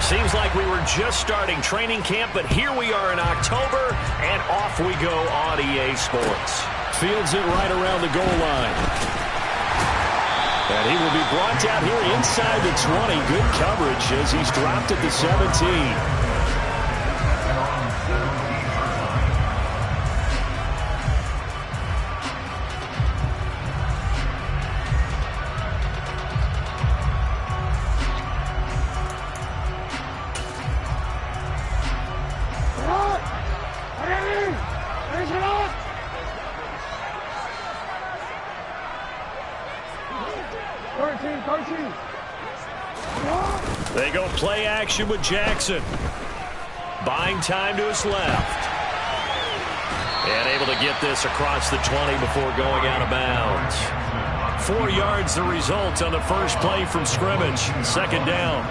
Seems like we were just starting training camp, but here we are in October, and off we go on EA Sports. Fields it right around the goal line. And he will be brought down here inside the 20. Good coverage as he's dropped at the 17. They go play action with Jackson. Buying time to his left. And able to get this across the 20 before going out of bounds. 4 yards the result on the first play from scrimmage. Second down.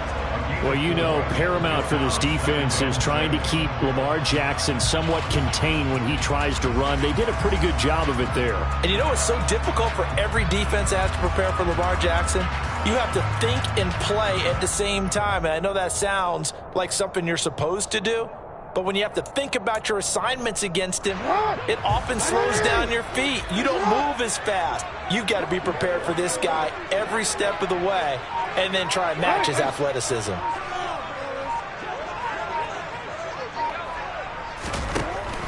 Well, you know, paramount for this defense is trying to keep Lamar Jackson somewhat contained when he tries to run. They did a pretty good job of it there. And you know it's so difficult for every defense that has to prepare for Lamar Jackson? You have to think and play at the same time. And I know that sounds like something you're supposed to do. But when you have to think about your assignments against him, it often slows down your feet. You don't move as fast. You've got to be prepared for this guy every step of the way and then try and match his athleticism.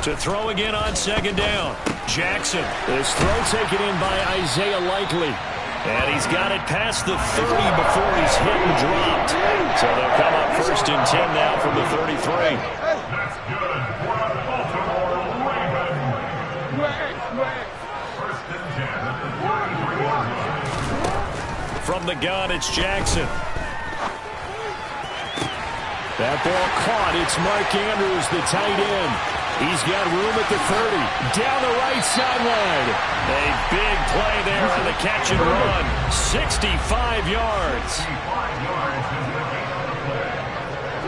To throw again on second down. Jackson. This throw taken in by Isaiah Likely. And he's got it past the 30 before he's hit and dropped. So they'll come up first and 10 now from the 33. From the gun, it's Jackson. That ball caught. It's Mark Andrews, the tight end. He's got room at the 30. Down the right sideline. A big play there on the catch and run. 65 yards.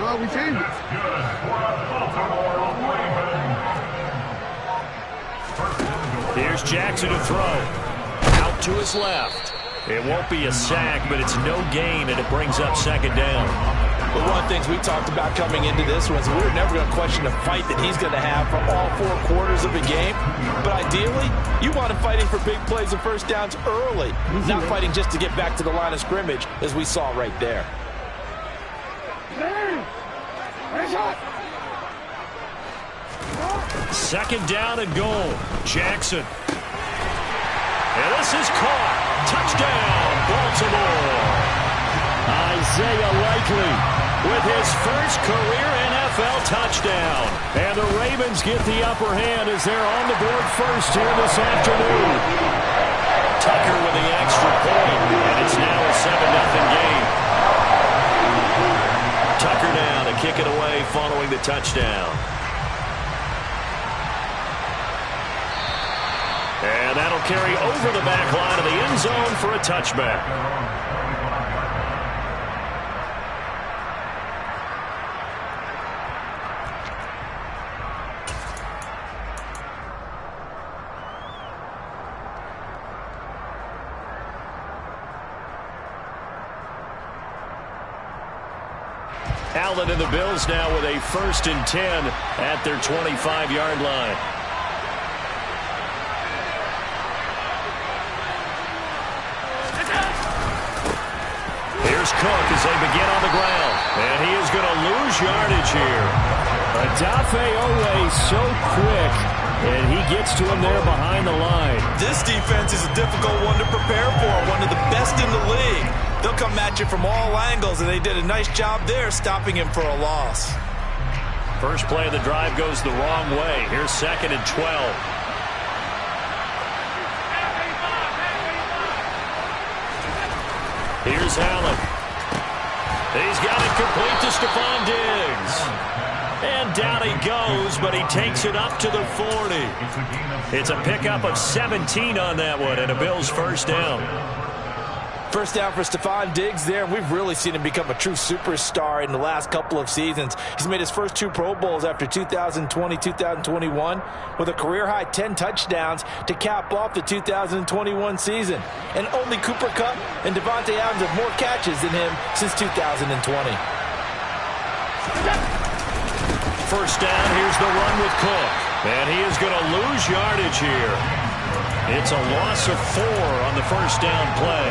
Well, we changed it. Here's Jackson to throw. Out to his left. It won't be a sack, but it's no gain, and it brings up second down. But one of the things we talked about coming into this was we were never going to question the fight that he's going to have for all 4 quarters of a game. But ideally, you want him fighting for big plays and first downs early, not fighting just to get back to the line of scrimmage, as we saw right there. Second down and goal. Jackson. And this is caught. Touchdown, Baltimore. Isaiah Likely with his first career NFL touchdown. And the Ravens get the upper hand as they're on the board first here this afternoon. Tucker with the extra point, and it's now a 7-0 game. Tucker down to kick it away following the touchdown. And that'll carry over the back line of the end zone for a touchback. Allen and the Bills now with a 1st and 10 at their 25-yard line. Here's Cook as they begin on the ground. And he is going to lose yardage here. Odafe Oweh so quick, and he gets to him there behind the line. This defense is a difficult one to prepare for, one of the best in the league. They'll come at you from all angles, and they did a nice job there stopping him for a loss. First play of the drive goes the wrong way. Here's 2nd and 12. Here's Allen. He's got it complete to Stephon Diggs. And down he goes, but he takes it up to the 40. It's a pickup of 17 on that one, and a Bills first down. First down for Stephon Diggs there. We've really seen him become a true superstar in the last couple of seasons. He's made his first 2 Pro Bowls after 2020-2021 with a career-high 10 touchdowns to cap off the 2021 season. And only Cooper Kupp and Devontae Adams have more catches than him since 2020. First down, here's the run with Cook. And he is going to lose yardage here. It's a loss of 4 on the first down play.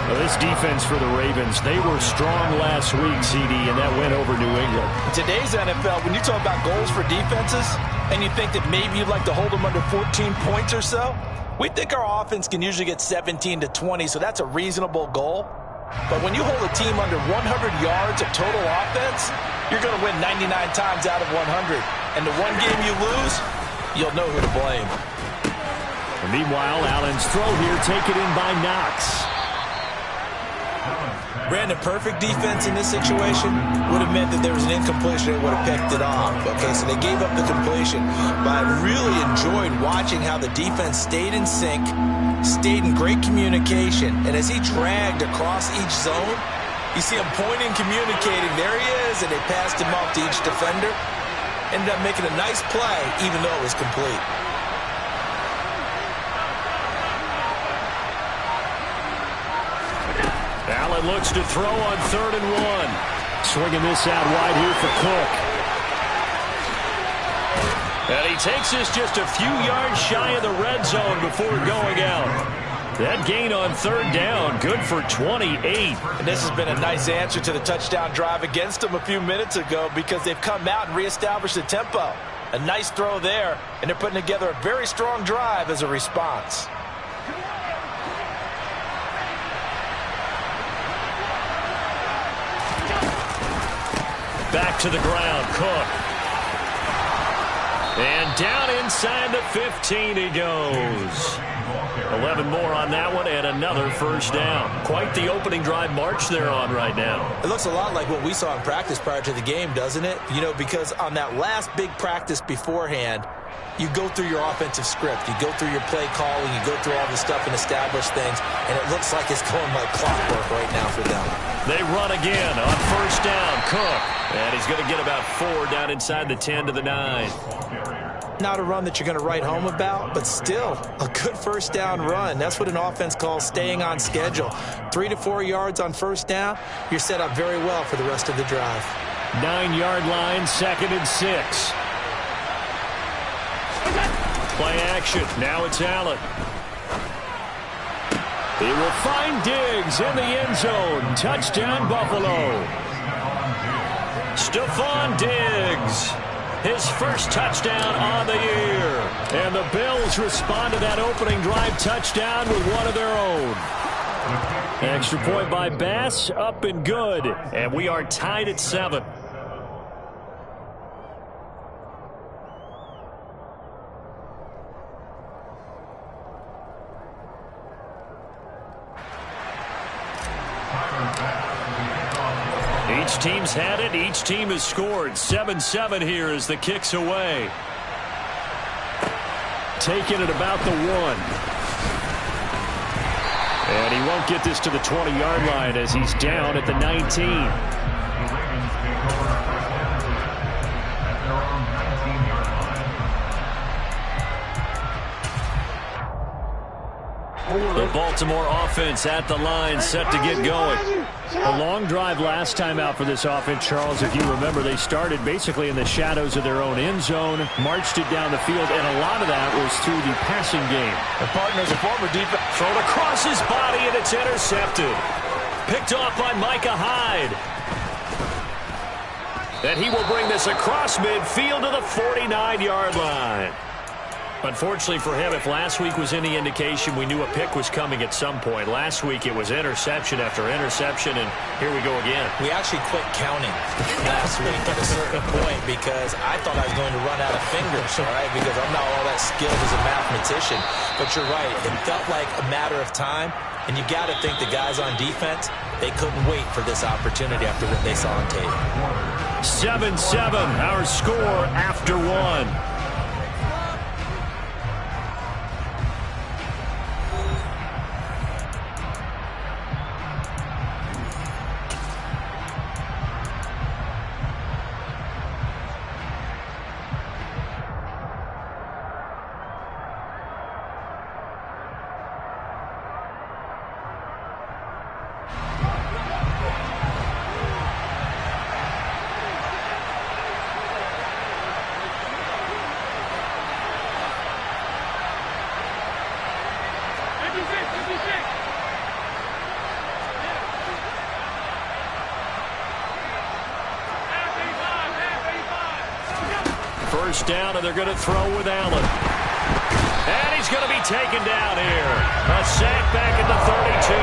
Well, this defense for the Ravens, they were strong last week, CD, and that went over New England. In today's NFL, when you talk about goals for defenses, and you think that maybe you'd like to hold them under 14 points or so, we think our offense can usually get 17 to 20, so that's a reasonable goal. But when you hold a team under 100 yards of total offense, you're going to win 99 times out of 100. And the one game you lose, you'll know who to blame. And meanwhile, Allen's throw here taken in by Knox. Brandon, perfect defense in this situation would have meant that there was an incompletion. They would have picked it off. Okay, so they gave up the completion. But I really enjoyed watching how the defense stayed in sync, stayed in great communication. And as he dragged across each zone, you see him pointing, communicating. There he is, and they passed him off to each defender. Ended up making a nice play, even though it was complete. Allen looks to throw on 3rd and 1. Swinging this out wide here for Cook. And he takes this just a few yards shy of the red zone before going out. That gain on 3rd down, good for 28. And this has been a nice answer to the touchdown drive against them a few minutes ago because they've come out and reestablished the tempo. A nice throw there, and they're putting together a very strong drive as a response. Back to the ground, Cook. And down inside the 15 he goes. 11 more on that one and another first down. Quite the opening drive march they're on right now. It looks a lot like what we saw in practice prior to the game, doesn't it? You know, because on that last big practice beforehand, you go through your offensive script. You go through your play calling. You go through all the stuff and establish things. And it looks like it's going like clockwork right now for them. They run again on first down. Cook. And he's going to get about 4 down inside the 10 to the 9. Not a run that you're going to write home about, but still a good first down run. That's what an offense calls staying on schedule. 3 to 4 yards on first down, you're set up very well for the rest of the drive. 9-yard line, 2nd and 6. Play action. Now it's Allen. He will find Diggs in the end zone. Touchdown, Buffalo. Stephon Diggs. His first touchdown on the year. And the Bills respond to that opening drive touchdown with one of their own. Extra point by Bass, up and good. And we are tied at 7. Each team's had it. Each team has scored. 7-7 here as the kick's away. Taking it about the 1. And he won't get this to the 20-yard line as he's down at the 19. The Baltimore offense at the line, set to get going. A long drive last time out for this offense, Charles. If you remember, they started basically in the shadows of their own end zone, marched it down the field, and a lot of that was through the passing game. The partner's a former defense. Thrown across his body, and it's intercepted. Picked off by Micah Hyde. And he will bring this across midfield to the 49-yard line. Unfortunately for him, if last week was any indication, we knew a pick was coming at some point. Last week it was interception after interception, and here we go again. We actually quit counting last week at a certain point because I thought I was going to run out of fingers, all right, because I'm not all that skilled as a mathematician. But you're right. It felt like a matter of time, and you got to think the guys on defense, they couldn't wait for this opportunity after what they saw on tape. 7-7, our score after 1. First down, and they're going to throw with Allen. And he's going to be taken down here. A sack back at the 32.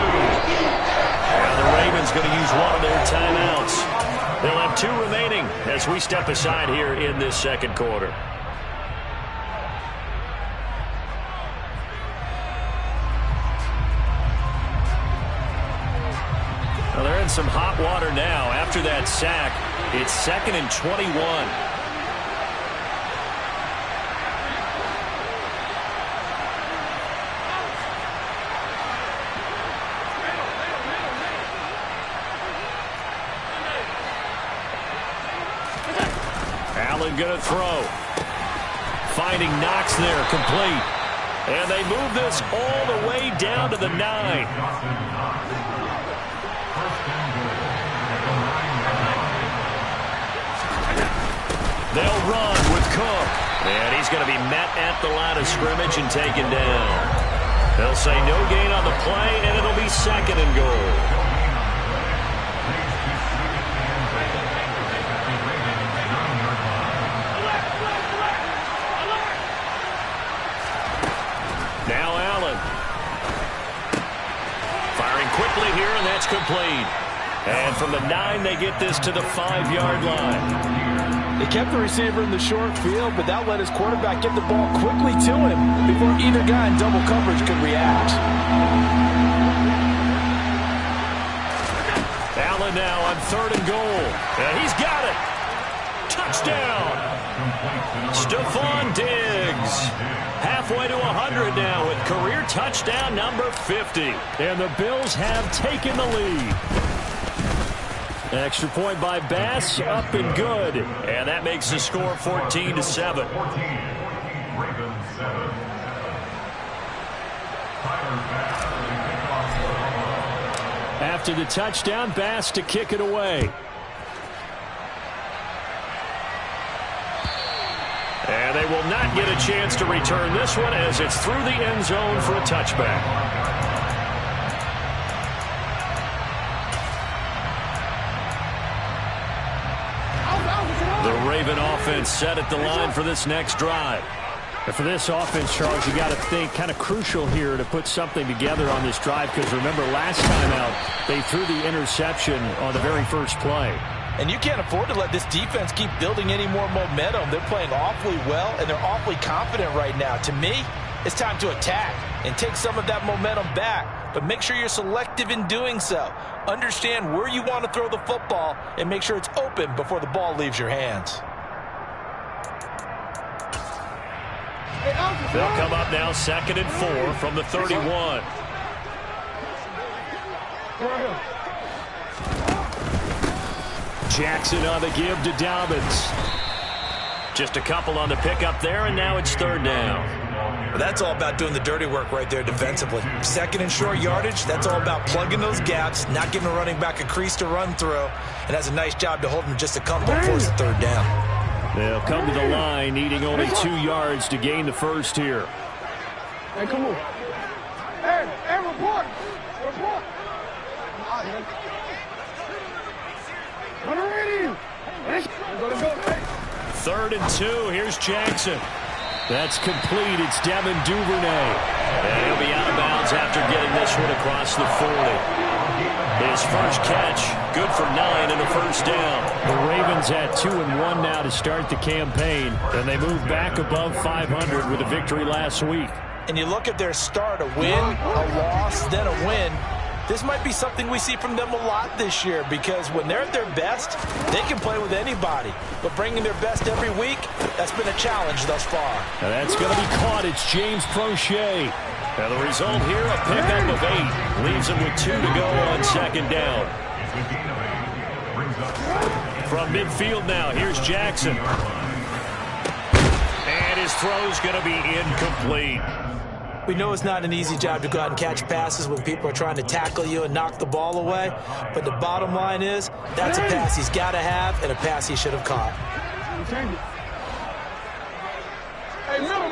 Now the Ravens going to use one of their timeouts. They'll have 2 remaining as we step aside here in this second quarter. Well, they're in some hot water now. After that sack, it's 2nd and 21. Allen going to throw. Finding Knox there, complete. And they move this all the way down to the 9. They'll run with Cook. And he's going to be met at the line of scrimmage and taken down. They'll say no gain on the play, and it'll be 2nd and goal. Now Allen. Firing quickly here, and that's complete. And from the 9, they get this to the 5-yard line. They kept the receiver in the short field, but that let his quarterback get the ball quickly to him before either guy in double coverage could react. Allen now on 3rd and goal. And he's got it. Touchdown. Stephon Diggs. Halfway to 100 now with career touchdown number 50. And the Bills have taken the lead. Extra point by Bass, up and good. And that makes the score 14-7. After the touchdown, Bass to kick it away. And they will not get a chance to return this one as it's through the end zone for a touchback. The Raven offense set at the line for this next drive. And for this offense, Charles, you got to think kind of crucial here to put something together on this drive, because remember last time out they threw the interception on the very first play. And you can't afford to let this defense keep building any more momentum. They're playing awfully well, and they're awfully confident right now. To me, it's time to attack and take some of that momentum back. But make sure you're selective in doing so. Understand where you want to throw the football and make sure it's open before the ball leaves your hands. They'll come up now 2nd and 4 from the 31. Jackson on the give to Dobbins. Just a couple on the pickup there, and now it's 3rd down. Well, that's all about doing the dirty work right there defensively. 2nd and short yardage, that's all about plugging those gaps, not giving a running back a crease to run through, and that's a nice job to hold him just a couple and force the 3rd down. They'll come to the line, needing only 2 yards to gain the first here. Hey, come on. Hey, report. Report. Let's go. 3rd and 2. Here's Jackson. That's complete. It's Devin Duvernay. And he'll be out of bounds after getting this one across the 40. His first catch, good for 9 and a first down. The Ravens at 2-1 now to start the campaign, and they move back above 500 with a victory last week. And you look at their start, a win, a loss, then a win. This might be something we see from them a lot this year, because when they're at their best, they can play with anybody. But bringing their best every week, that's been a challenge thus far. Now that's going to be caught. It's James Prochet. Now the result here, a pickup of 8. Leaves him with 2 to go on 2nd down. From midfield now, here's Jackson. And his throw's going to be incomplete. We know it's not an easy job to go out and catch passes when people are trying to tackle you and knock the ball away. But the bottom line is, that's a pass he's got to have and a pass he should have caught. Hey, middle.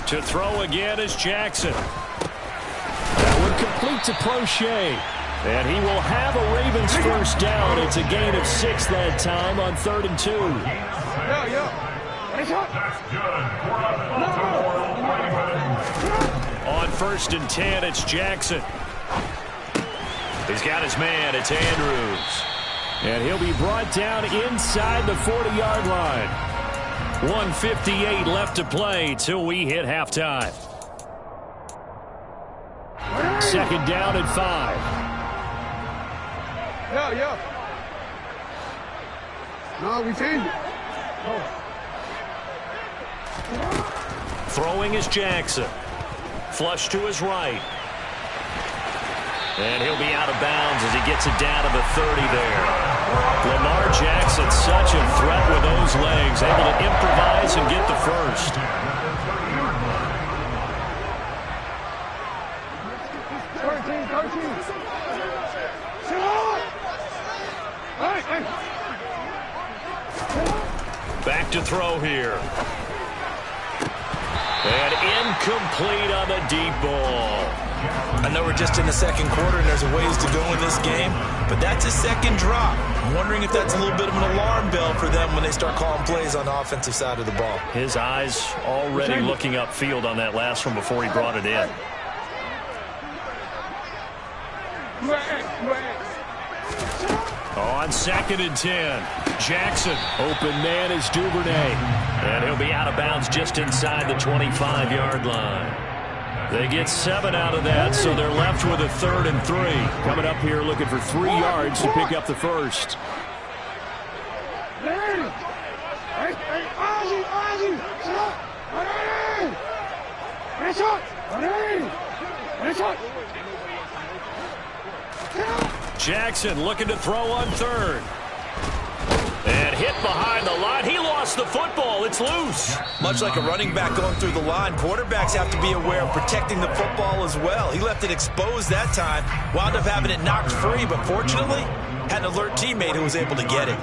To throw again is Jackson. That one complete to Prochet. And he will have a Ravens first down. It's a gain of 6 that time on 3rd and 2. On 1st and 10, it's Jackson. He's got his man. It's Andrews. And he'll be brought down inside the 40-yard line. 1:58 left to play till we hit halftime. 2nd down and 5. No, we changed it. Throwing is Jackson. Flush to his right. And he'll be out of bounds as he gets it down to the 30 there. Lamar Jackson, such a threat with those legs, able to improvise and get the first. Back to throw here. And incomplete on the deep ball. I know we're just in the 2nd quarter and there's a ways to go in this game, but that's a 2nd drop. I'm wondering if that's a little bit of an alarm bell for them when they start calling plays on the offensive side of the ball. His eyes already looking upfield on that last one before he brought it in. On 2nd and 10, Jackson. Open man is Duvernay. And he'll be out of bounds just inside the 25-yard line. They get 7 out of that, so they're left with a 3rd and 3. Coming up here looking for 3 yards to pick up the first. Jackson looking to throw on 3rd. And hit behind the line. He lost the football. It's loose. Much like a running back going through the line, quarterbacks have to be aware of protecting the football as well. He left it exposed that time, wound up having it knocked free, but fortunately, had an alert teammate who was able to get it.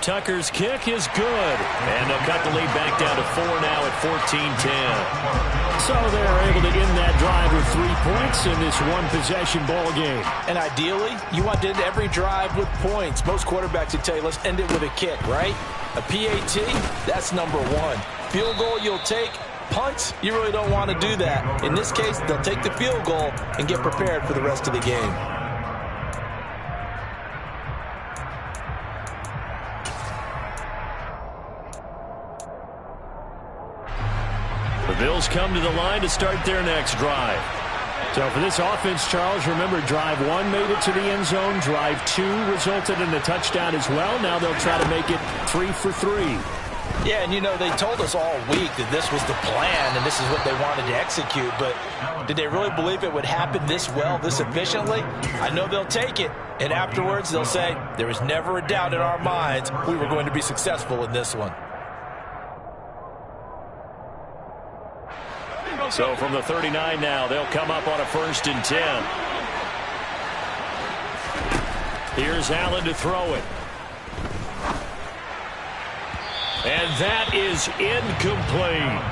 Tucker's kick is good. And they'll cut the lead back down to 4 now at 14-10. So they're able to end that drive with 3 points in this one-possession ball game. And ideally, you want to end every drive with points. Most quarterbacks would tell you, let's end it with a kick, right? A PAT, that's number 1. Field goal you'll take. Punts, you really don't want to do that. In this case, they'll take the field goal and get prepared for the rest of the game. The Bills come to the line to start their next drive. So for this offense, Charles, remember drive 1 made it to the end zone. Drive 2 resulted in a touchdown as well. Now they'll try to make it 3 for 3. Yeah, and you know, they told us all week that this was the plan and this is what they wanted to execute, but did they really believe it would happen this well, this efficiently? I know they'll take it, and afterwards they'll say, there was never a doubt in our minds we were going to be successful in this one. So from the 39 now, they'll come up on a 1st and 10. Here's Allen to throw it. And that is incomplete.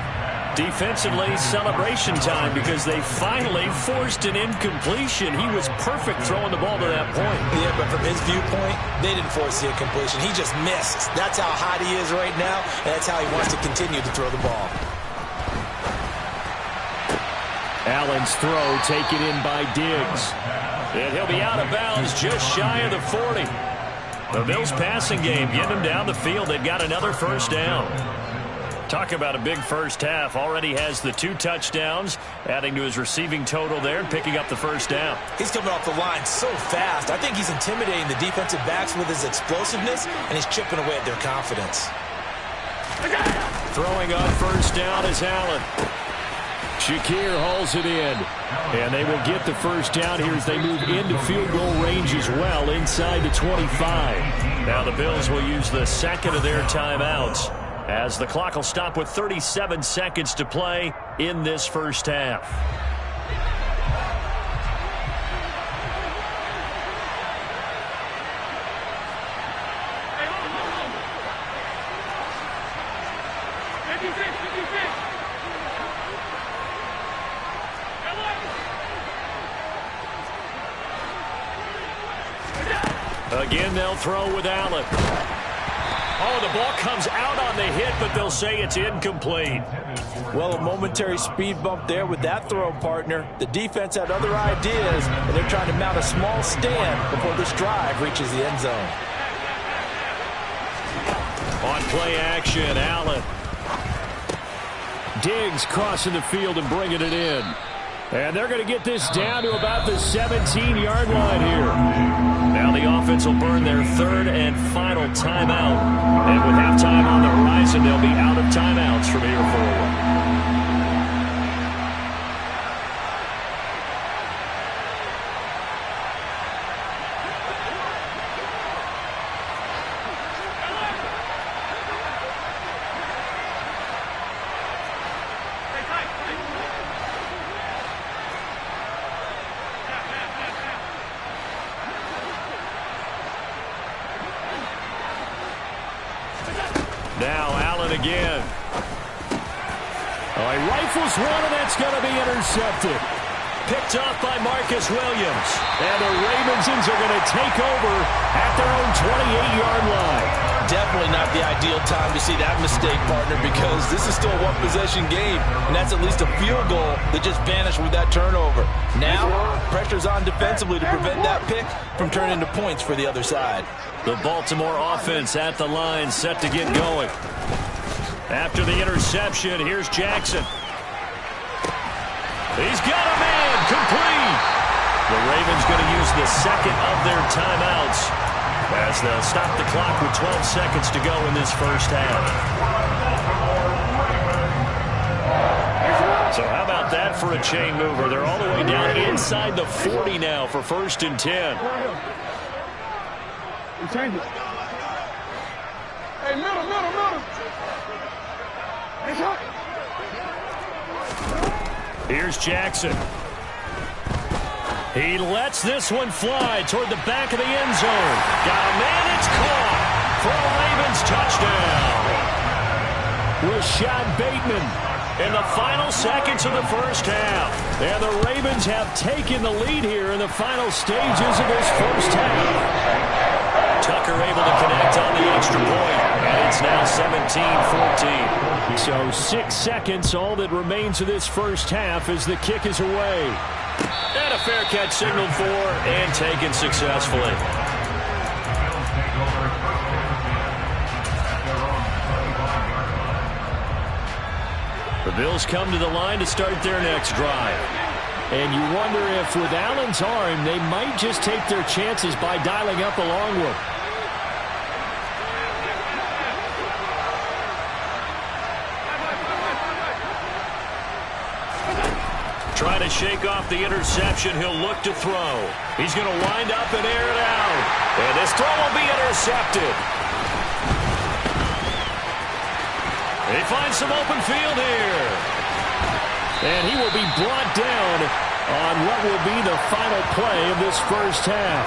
Defensively, celebration time because they finally forced an incompletion. He was perfect throwing the ball to that point. Yeah, but from his viewpoint, they didn't force the incompletion. He just missed. That's how hot he is right now, and that's how he wants to continue to throw the ball. Allen's throw taken in by Diggs. And he'll be out of bounds just shy of the 40. The Bills passing game getting them down the field. They've got another first down. Talk about a big first half. Already has the 2 touchdowns, adding to his receiving total there and picking up the first down. He's coming off the line so fast. I think he's intimidating the defensive backs with his explosiveness, and he's chipping away at their confidence. Throwing on first down is Allen. Shakir hauls it in. And they will get the first down here as they move into field goal range as well inside the 25. Now the Bills will use the second of their timeouts as the clock will stop with 37 seconds to play in this first half. Again, they'll throw with Allen. Oh, the ball comes out on the hit, but they'll say it's incomplete. Well, a momentary speed bump there with that throw, partner. The defense had other ideas, and they're trying to mount a small stand before this drive reaches the end zone. On play action, Allen. Diggs crossing the field and bringing it in. And they're going to get this down to about the 17-yard line here. Now the offense will burn their third and final timeout. And with halftime on the horizon, they'll be out of timeouts from here forward. Now Allen again. Oh, he rifles one, and that's going to be intercepted. Picked off by Marcus Williams. And the Ravens are going to take over at their own 28-yard line. Definitely not the ideal time to see that mistake, partner, because this is still a one-possession game, and that's at least a field goal that just vanished with that turnover. Now, pressure's on defensively to prevent that pick from turning into points for the other side. The Baltimore offense at the line, set to get going. After the interception, here's Jackson. He's got a man, complete. The Ravens going to use the second of their timeouts as they'll stop the clock with 12 seconds to go in this first half. So how about that for a chain mover? They're all the way down inside the 40 now for 1st and 10. Change it. Hey, middle. It's hot. Here's Jackson. He lets this one fly toward the back of the end zone. Got a man, it's caught for a Ravens touchdown. Rashad Bateman in the final seconds of the first half. And the Ravens have taken the lead here in the final stages of this first half. Tucker able to connect on the extra point, and it's now 17-14. So 6 seconds, all that remains of this first half as the kick is away. And a fair catch signaled for and taken successfully. The Bills come to the line to start their next drive. And you wonder if with Allen's arm, they might just take their chances by dialing up a long one. Trying to shake off the interception. He'll look to throw. He's going to wind up and air it out. And this throw will be intercepted. He finds some open field here. And he will be brought down on what will be the final play of this first half.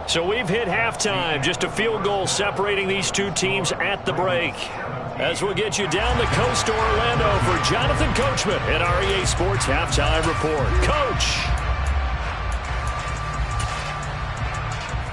So we've hit halftime. Just a field goal separating these two teams at the break. As we'll get you down the coast to Orlando for Jonathan Coachman at our EA Sports Halftime Report. Coach!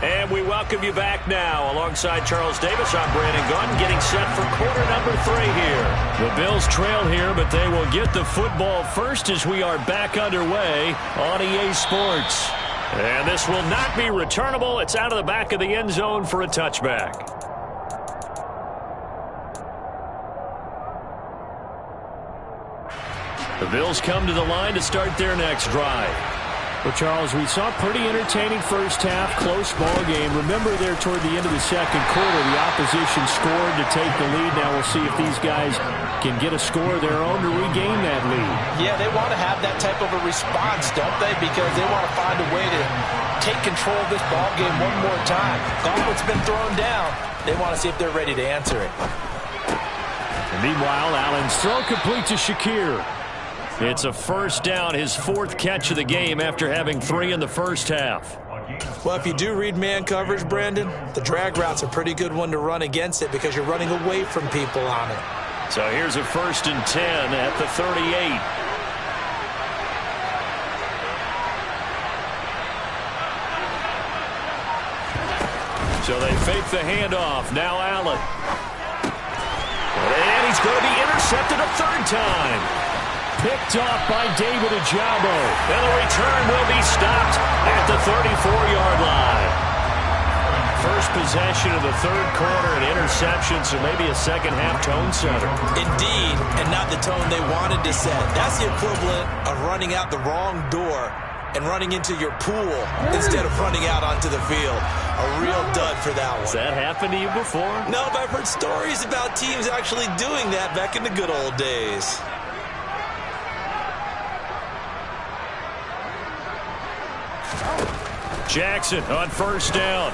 And we welcome you back now. Alongside Charles Davis, I'm Brandon Gaudin, getting set for quarter number 3 here. The Bills trail here, but they will get the football first as we are back underway on EA Sports. And this will not be returnable. It's out of the back of the end zone for a touchback. The Bills come to the line to start their next drive. Well, Charles, we saw a pretty entertaining first half, close ball game. Remember there toward the end of the second quarter, the opposition scored to take the lead. Now we'll see if these guys can get a score of their own to regain that lead. Yeah, they want to have that type of a response, don't they? Because they want to find a way to take control of this ball game one more time. Gauntlet's been thrown down. They want to see if they're ready to answer it. And meanwhile, Allen's throw complete to Shakir. It's a first down, his 4th catch of the game after having 3 in the first half. Well, if you do read man coverage, Brandon, the drag route's a pretty good one to run against it because you're running away from people on it. So here's a 1st and 10 at the 38. So they fake the handoff. Now Allen. And he's going to be intercepted a third time. Picked off by David Ojabo. And the return will be stopped at the 34-yard line. First possession of the third quarter, an interception, so maybe a second-half tone setter. Indeed, and not the tone they wanted to set. That's the equivalent of running out the wrong door and running into your pool instead of running out onto the field. A real dud for that one. Has that happened to you before? No, but I've heard stories about teams actually doing that back in the good old days. Jackson on first down.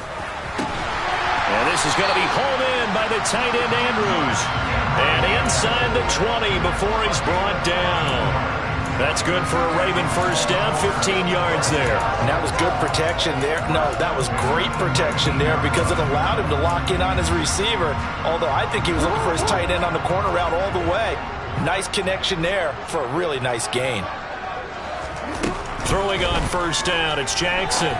And this is going to be hauled in by the tight end Andrews. And inside the 20 before he's brought down. That's good for a Raven first down, 15 yards there. And that was good protection there. No, that was great protection there because it allowed him to lock in on his receiver. Although I think he was looking for his tight end on the corner route all the way. Nice connection there for a really nice gain. Throwing on first down, it's Jackson.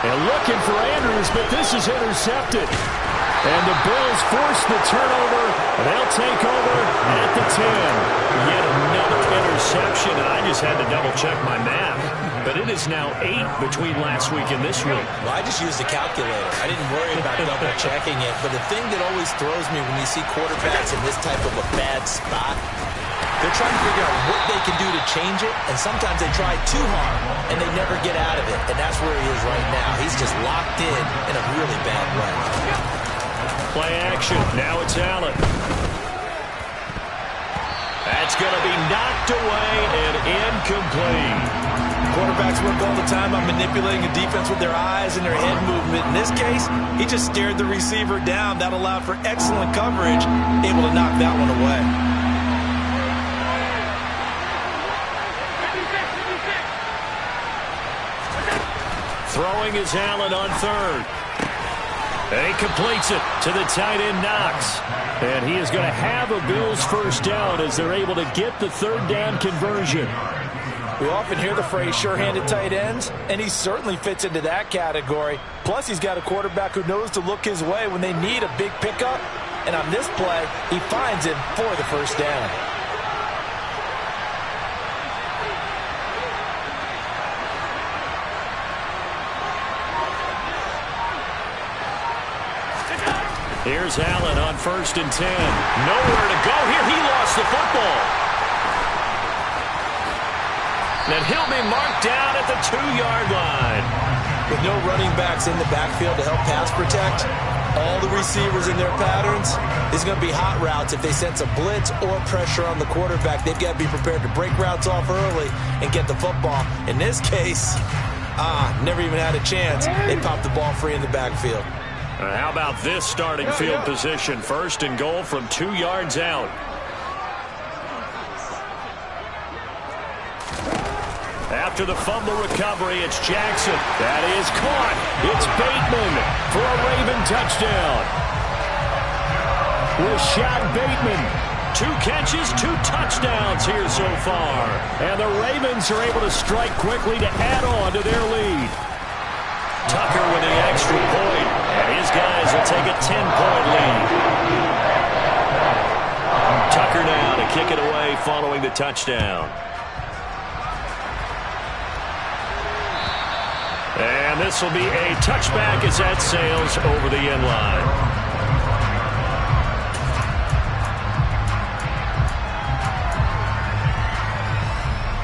And looking for Andrews, but this is intercepted. And the Bills force the turnover. They'll take over at the 10. Yet another interception, and I just had to double-check my math. But it is now 8 between last week and this week. Well, I just used a calculator. I didn't worry about double-checking it. But the thing that always throws me when you see quarterbacks in this type of a bad spot, they're trying to figure out what they can do to change it, and sometimes they try too hard, and they never get out of it. And that's where he is right now. He's just locked in a really bad way. Play action. Now it's Allen. That's going to be knocked away and incomplete. Quarterbacks work all the time on manipulating a defense with their eyes and their head movement. In this case, he just stared the receiver down. That allowed for excellent coverage, able to knock that one away. Throwing is Allen on third. And he completes it to the tight end Knox. And he is going to have a Bills first down as they're able to get the third down conversion. We often hear the phrase sure-handed tight ends, and he certainly fits into that category. Plus, he's got a quarterback who knows to look his way when they need a big pickup. And on this play, he finds him for the first down. Here's Allen on 1st and 10. Nowhere to go here. He lost the football. And he'll be marked down at the 2-yard line. With no running backs in the backfield to help pass protect, all the receivers in their patterns, there's going to be hot routes if they sense a blitz or pressure on the quarterback. They've got to be prepared to break routes off early and get the football. In this case, never even had a chance. They popped the ball free in the backfield. How about this starting field position? 1st and goal from 2 yards out. After the fumble recovery, it's Jackson. That is caught. It's Bateman for a Raven touchdown. Rashad Bateman. 2 catches, 2 touchdowns here so far. And the Ravens are able to strike quickly to add on to their lead. Tucker with the extra point, and his guys will take a 10-point lead. Tucker now to kick it away following the touchdown. And this will be a touchback as that sails over the end line.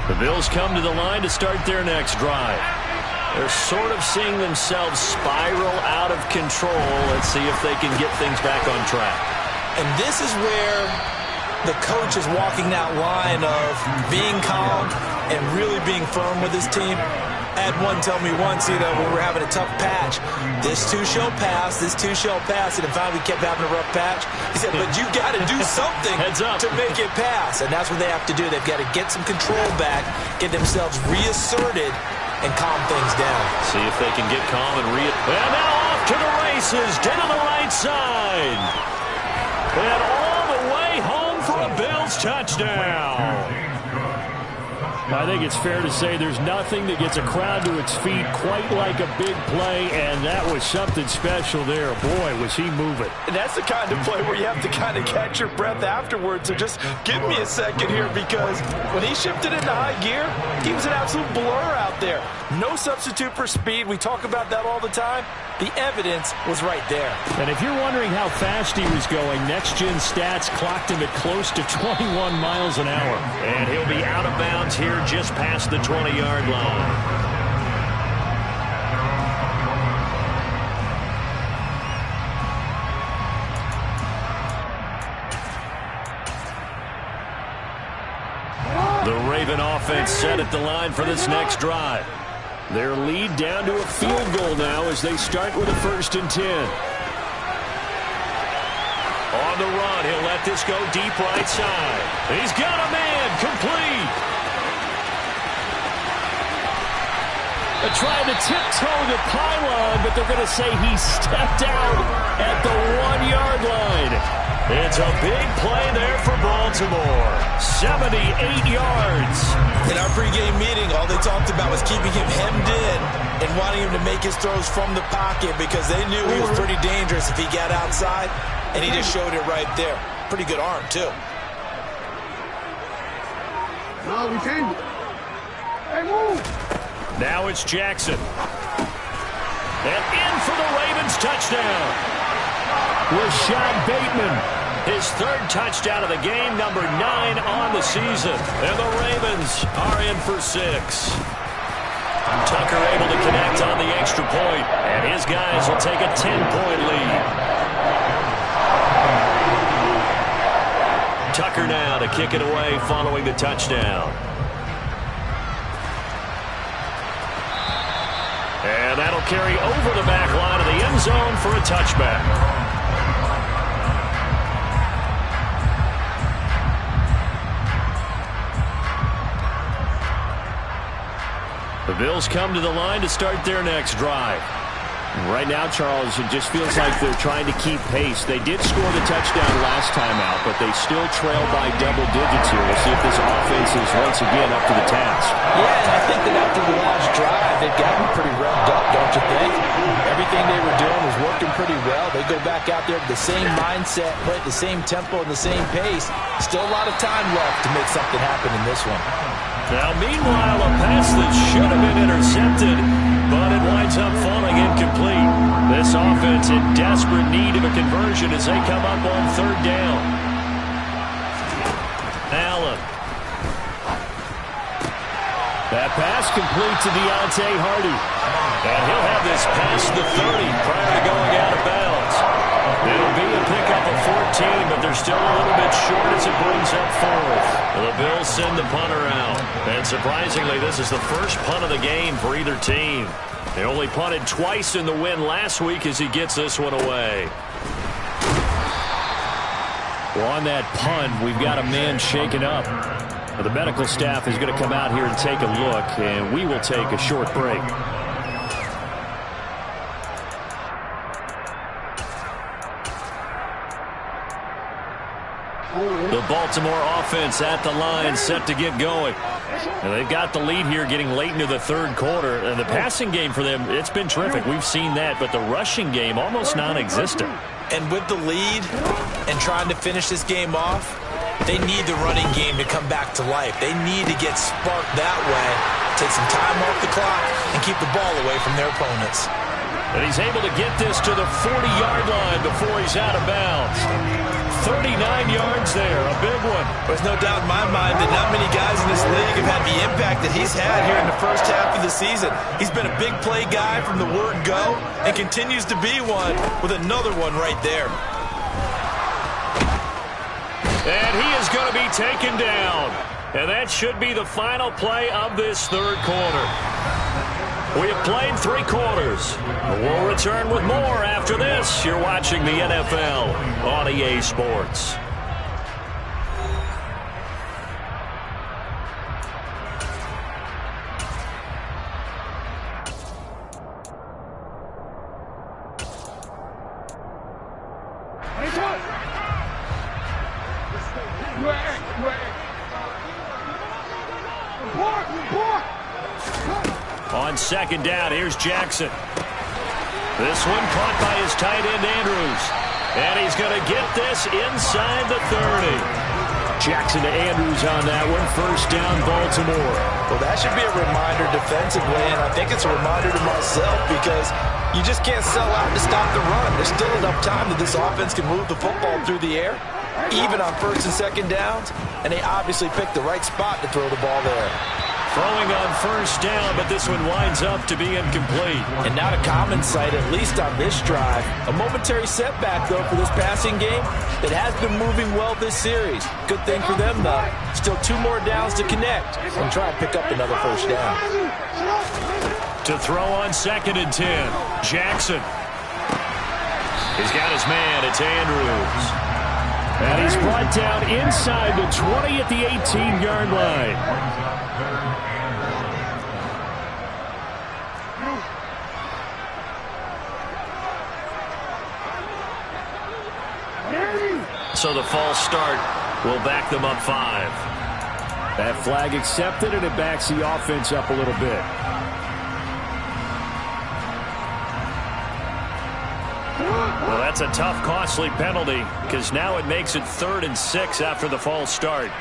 The Bills come to the line to start their next drive. They're sort of seeing themselves spiral out of control. Let's see if they can get things back on track. And this is where the coach is walking that line of being calm and really being firm with his team. I had one tell me once, when we were having a tough patch, this too shall pass, this too shall pass, and finally we kept having a rough patch. He said, but you got to do something to make it pass, and that's what they have to do. They've got to get some control back, get themselves reasserted, and calm things down. See if they can get calm and And now off to the races, down the right side. And all the way home for a Bills touchdown. I think it's fair to say there's nothing that gets a crowd to its feet quite like a big play, and that was something special there. Boy, was he moving. And that's the kind of play where you have to kind of catch your breath afterwards. So just give me a second here, because when he shifted into high gear, he was an absolute blur out there. No substitute for speed. We talk about that all the time. The evidence was right there. And if you're wondering how fast he was going, Next Gen Stats clocked him at close to 21 miles an hour. And he'll be out of bounds here just past the 20-yard line. The Raven offense set at the line for this next drive. Their lead down to a field goal now as they start with a 1st and 10. On the run, he'll let this go deep right side. He's got a man, complete. They're trying to tiptoe the pylon, but they're going to say he stepped out at the 1-yard line. It's a big play there for Baltimore. 78 yards. In our pregame meeting, all they talked about was keeping him hemmed in and wanting him to make his throws from the pocket, because they knew he was pretty dangerous if he got outside, and he just showed it right there. Pretty good arm, too. No, we changed it. Hey, move. Now it's Jackson. And in for the Ravens touchdown. Rashad Bateman. His 3rd touchdown of the game, number 9 on the season. And the Ravens are in for 6. Tucker able to connect on the extra point, and his guys will take a 10-point lead. Tucker now to kick it away following the touchdown. And that'll carry over the back line of the end zone for a touchback. The Bills come to the line to start their next drive. Right now, Charles, it just feels like they're trying to keep pace. They did score the touchdown last time out, but they still trail by double digits here. We'll see if this offense is once again up to the task. Yeah, and I think that after the last drive, they've gotten pretty revved up, don't you think? Everything they were doing was working pretty well. They go back out there with the same mindset, play at the same tempo and the same pace. Still a lot of time left to make something happen in this one. Now, meanwhile, a pass that should have been intercepted, but it winds up falling incomplete. This offense in desperate need of a conversion as they come up on 3rd down. Allen. That pass complete to Deontay Hardy. And he'll have this past the 30 prior to going out of bounds. It'll be a pickup of 14, but they're still a little bit short as it brings up 4th. The Bills send the punter out. And surprisingly, this is the first punt of the game for either team. They only punted twice in the win last week as he gets this one away. Well, on that punt, we've got a man shaken up. The medical staff is going to come out here and take a look, and we will take a short break. The Baltimore offense at the line, set to get going. And they've got the lead here getting late into the 3rd quarter. And the passing game for them, it's been terrific. We've seen that. But the rushing game, almost non-existent. And with the lead and trying to finish this game off, they need the running game to come back to life. They need to get sparked that way, take some time off the clock, and keep the ball away from their opponents. And he's able to get this to the 40-yard line before he's out of bounds. 39 yards there, a big one. There's no doubt in my mind that not many guys in this league have had the impact that he's had here in the first half of the season. He's been a big play guy from the word go and continues to be one with another one right there. And he is going to be taken down. And that should be the final play of this 3rd quarter. We have played 3 quarters. We'll return with more after this. You're watching the NFL on EA Sports. On second down, here's Jackson. This one caught by his tight end, Andrews. And he's going to get this inside the 30. Jackson to Andrews on that one. First down, Baltimore. Well, that should be a reminder defensively, and I think it's a reminder to myself because you just can't sell out to stop the run. There's still enough time that this offense can move the football through the air, even on first and second downs, and they obviously picked the right spot to throw the ball there. Throwing on first down, but this one winds up to be incomplete. And not a common sight, at least on this drive. A momentary setback, though, for this passing game that has been moving well this series. Good thing for them, though. Still 2 more downs to connect and try and pick up another first down. To throw on second and 10, Jackson. He's got his man. It's Andrews. And he's brought down inside the 20 at the 18-yard line. So the false start will back them up 5. That flag accepted, and it backs the offense up a little bit. Well, that's a tough, costly penalty because now it makes it 3rd and 6 after the false start.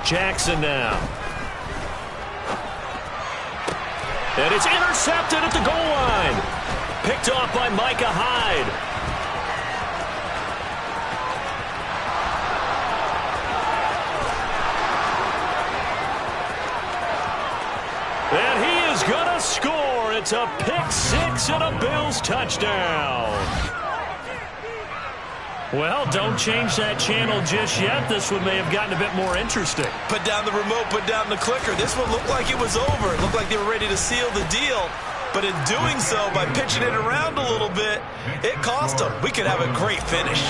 Jackson now. And it's intercepted at the goal line. Picked off by Micah Hyde. And he is going to score. It's a pick 6 and a Bills touchdown. Well, don't change that channel just yet. This one may have gotten a bit more interesting. Put down the remote, put down the clicker. This one looked like it was over. It looked like they were ready to seal the deal. But in doing so, by pitching it around a little bit, it cost them. We could have a great finish.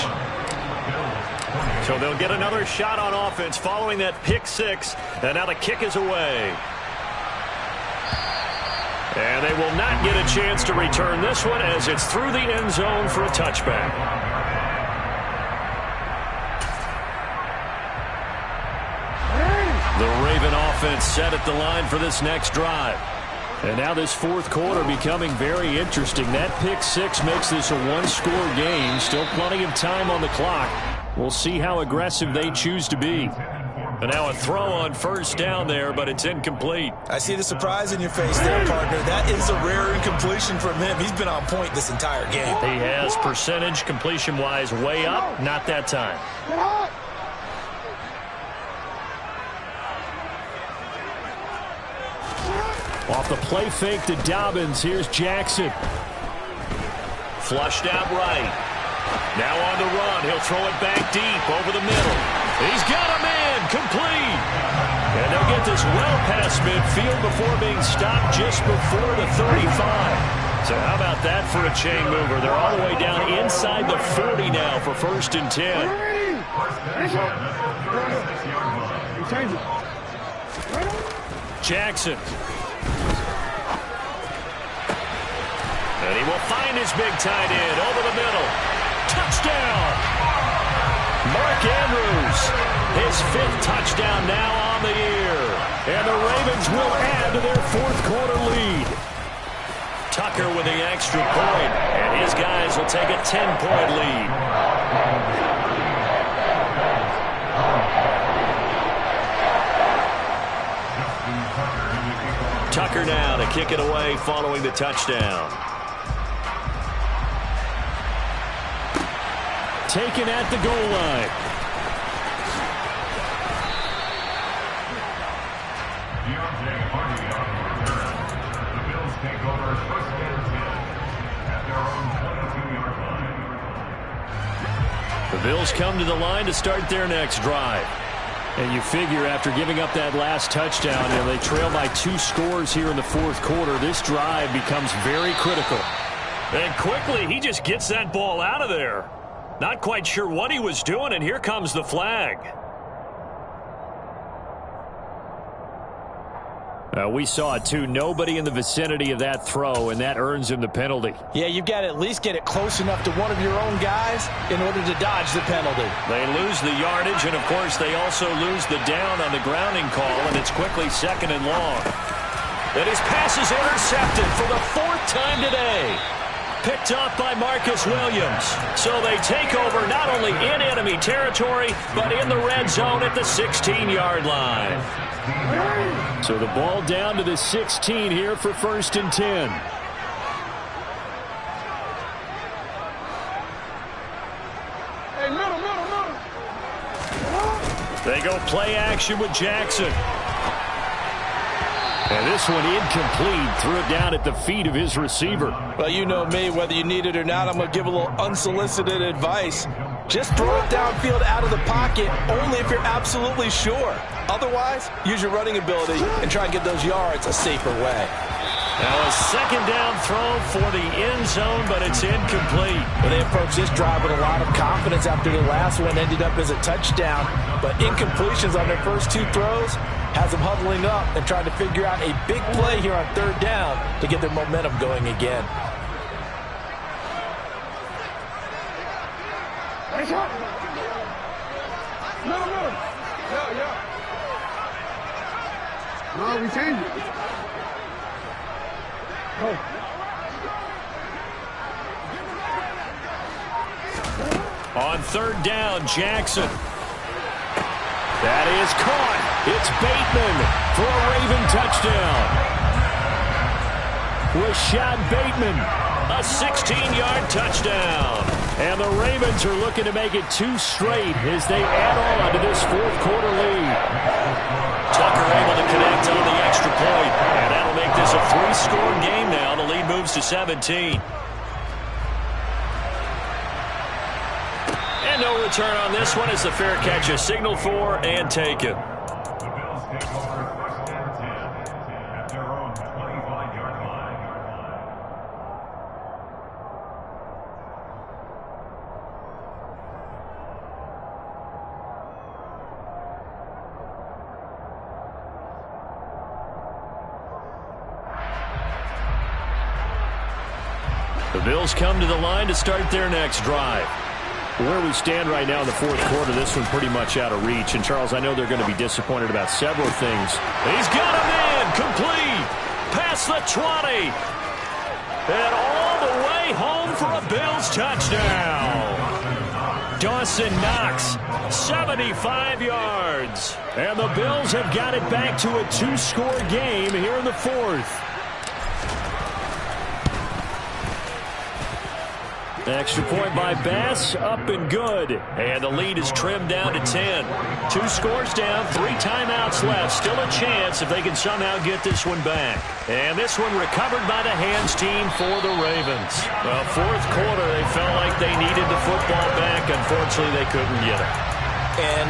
So they'll get another shot on offense following that pick 6. And now the kick is away. And they will not get a chance to return this one as it's through the end zone for a touchback. The Raven offense set at the line for this next drive. And now this 4th quarter becoming very interesting. That pick 6 makes this a 1-score game. Still plenty of time on the clock. We'll see how aggressive they choose to be. And now a throw on first down there, but it's incomplete. I see the surprise in your face there, partner. That is a rare incompletion from him. He's been on point this entire game. He has percentage completion-wise way up. Not that time. Off the play fake to Dobbins, here's Jackson. Flushed out right. Now on the run, he'll throw it back deep over the middle. He's got a man, complete. And they'll get this well past midfield before being stopped just before the 35. So how about that for a chain mover? They're all the way down inside the 40 now for 1st and 10. Jackson. And he will find his big tight end over the middle. Touchdown! Mark Andrews, his 5th touchdown now on the year. And the Ravens will add to their 4th quarter lead. Tucker with the extra point, and his guys will take a 10-point lead. Tucker now to kick it away following the touchdown. Taken at the goal line. The Bills take over 1st and 10 at their own 22-yard line. The Bills come to the line to start their next drive. And you figure after giving up that last touchdown, they trail by 2 scores here in the 4th quarter. This drive becomes very critical. And quickly, he just gets that ball out of there. Not quite sure what he was doing, and here comes the flag. We saw it, too. Nobody in the vicinity of that throw, and that earns him the penalty. Yeah, you've got to at least get it close enough to one of your own guys in order to dodge the penalty. They lose the yardage, and, of course, they also lose the down on the grounding call, and it's quickly 2nd and long. And his pass is intercepted for the 4th time today. Picked off by Marcus Williams. So they take over not only in enemy territory, but in the red zone at the 16-yard line. So the ball down to the 16 here for 1st and 10. Hey, middle. They go play action with Jackson. And this one incomplete. Threw it down at the feet of his receiver. Well, you know me, whether you need it or not, I'm going to give a little unsolicited advice. Just throw it downfield out of the pocket only if you're absolutely sure. Otherwise, use your running ability and try and get those yards a safer way. Now a 2nd down throw for the end zone, but it's incomplete. Well, they approached this drive with a lot of confidence after the last one ended up as a touchdown. But incompletions on their first 2 throws has them huddling up and trying to figure out a big play here on 3rd down to get their momentum going again. Nice shot. Middle. Yeah. No, we changed it. Go. On 3rd down, Jackson. That is caught. It's Bateman for a Raven touchdown. Rashad Bateman, a 16-yard touchdown. And the Ravens are looking to make it 2 straight as they add on to this 4th quarter lead. Tucker able to connect on the extra point, and that'll make this a 3-score game now. The lead moves to 17. And no return on this one as the fair catch is signaled for and taken. The Bills take over 1st and 10 at their own 25-yard line. The Bills come to the line to start their next drive. Where we stand right now in the 4th quarter, this one pretty much out of reach. And, Charles, I know they're going to be disappointed about several things. He's got him in. Complete. Past the 20. And all the way home for a Bills touchdown. Dawson Knox, 75 yards. And the Bills have got it back to a 2-score game here in the 4th. Extra point by Bass, up and good. And the lead is trimmed down to 10. 2 scores down, 3 timeouts left. Still a chance if they can somehow get this one back. And this one recovered by the hands team for the Ravens. Well, 4th quarter, they felt like they needed the football back. Unfortunately, they couldn't get it. And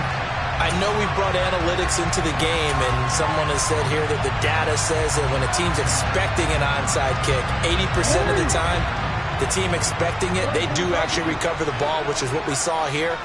I know we brought analytics into the game, and someone has said here that the data says that when a team's expecting an onside kick, 80% of the time, the team expecting it, they do actually recover the ball, which is what we saw here.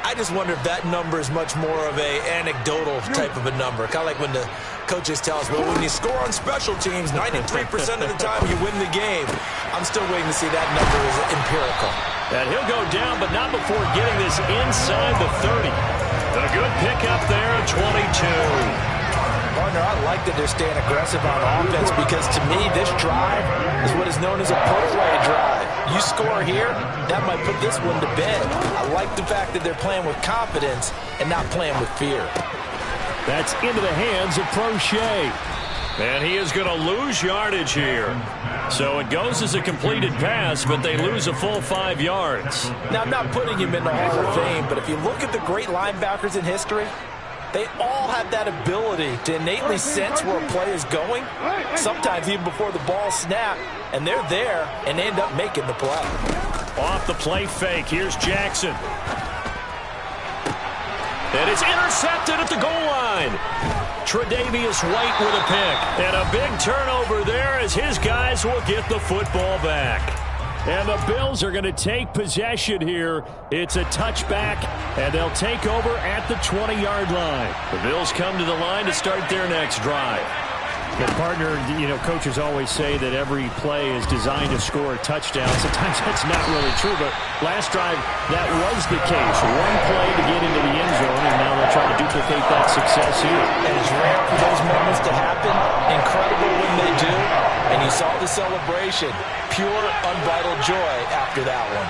I just wonder if that number is much more of a anecdotal type of a number. Kind of like when the coaches tell us, well, when you score on special teams, 93% of the time you win the game. I'm still waiting to see that number is empirical. And he'll go down, but not before getting this inside the 30. A good pickup there at 22. Partner, I like that they're staying aggressive on offense because, to me, this drive is what is known as a put-away drive. You score here, that might put this one to bed. I like the fact that they're playing with confidence and not playing with fear. That's into the hands of Prochet. And he is going to lose yardage here. So it goes as a completed pass, but they lose a full 5 yards. Now, I'm not putting him in the Hall of Fame, but if you look at the great linebackers in history, they all have that ability to innately sense where a play is going, sometimes even before the ball snapped, and they're there and end up making the play. Off the play fake, here's Jackson. And it's intercepted at the goal line. Tre'Davious White with a pick. And a big turnover there as his guys will get the football back. And the Bills are going to take possession here. It's a touchback, and they'll take over at the 20-yard line. The Bills come to the line to start their next drive. The partner, coaches always say that every play is designed to score a touchdown. Sometimes that's not really true, but last drive, that was the case. One play to get into the end zone, and now they'll try to duplicate that success here. And it's rare for those moments to happen. Incredible when they do. And you saw the celebration. Pure, unbridled joy after that one.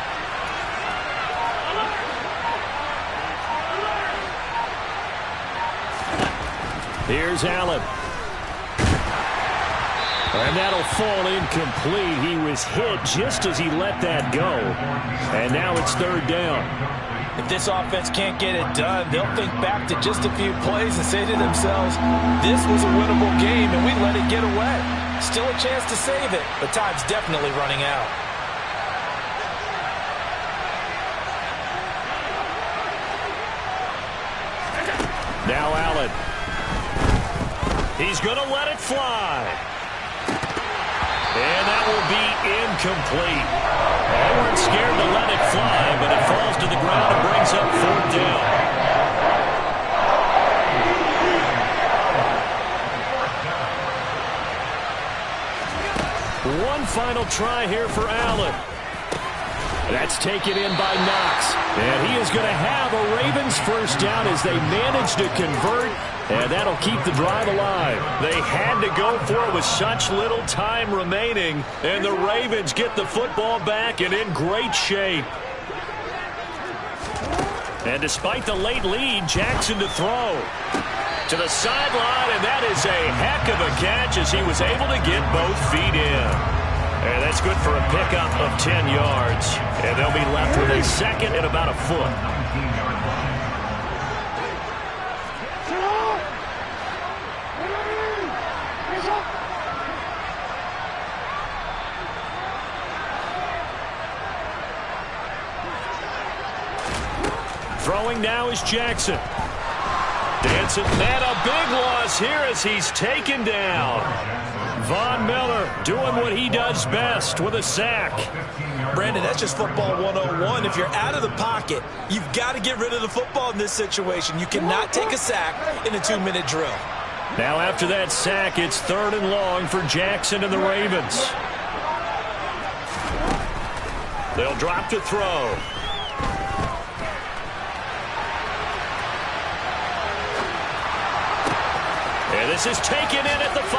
Here's Allen. And that'll fall incomplete. He was hit just as he let that go. And now it's third down. If this offense can't get it done, they'll think back to just a few plays and say to themselves, this was a winnable game and we let it get away. Still a chance to save it, but time's definitely running out. Now Allen. He's going to let it fly. And that will be incomplete. They weren't scared to let it fly, but it falls to the ground and brings up fourth down. One final try here for Allen. That's taken in by Knox. And he is going to have a Ravens first down as they manage to convert. And that'll keep the drive alive. They had to go for it with such little time remaining. And the Ravens get the football back and in great shape. And despite the late lead, Jackson to throw. To the sideline, and that is a heck of a catch as he was able to get both feet in. And that's good for a pickup of 10 yards. And they'll be left with a second and about a foot. Throwing now is Jackson. Dancing, and a big loss here as he's taken down. Von Miller doing what he does best with a sack. Brandon, that's just football 101. If you're out of the pocket, you've got to get rid of the football in this situation. You cannot take a sack in a 2-minute drill. Now after that sack, it's third and long for Jackson and the Ravens. They'll drop to throw. And this is taken in at the 5.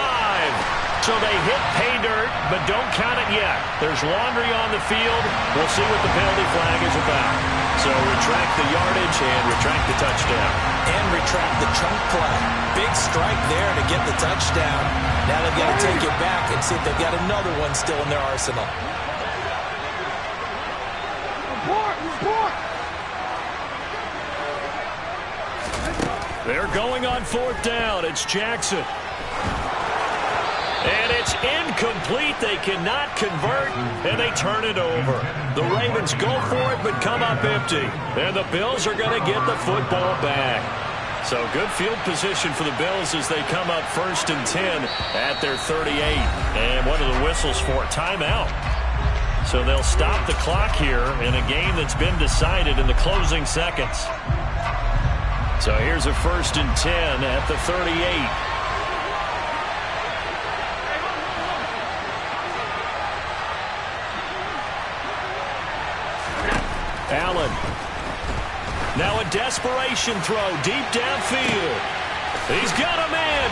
So they hit pay dirt, but don't count it yet. There's laundry on the field. We'll see what the penalty flag is about. So retract the yardage and retract the touchdown. And retract the chunk play. Big strike there to get the touchdown. Now they've got to take it back and see if they've got another one still in their arsenal. They're going on fourth down. It's Jackson. And it's incomplete. They cannot convert, and they turn it over. The Ravens go for it, but come up empty. And the Bills are going to get the football back. So good field position for the Bills as they come up 1st and 10 at their 38. And what are the whistles for? Timeout. So they'll stop the clock here in a game that's been decided in the closing seconds. So here's a 1st and 10 at the 38. Allen. Now a desperation throw deep downfield. He's got a man.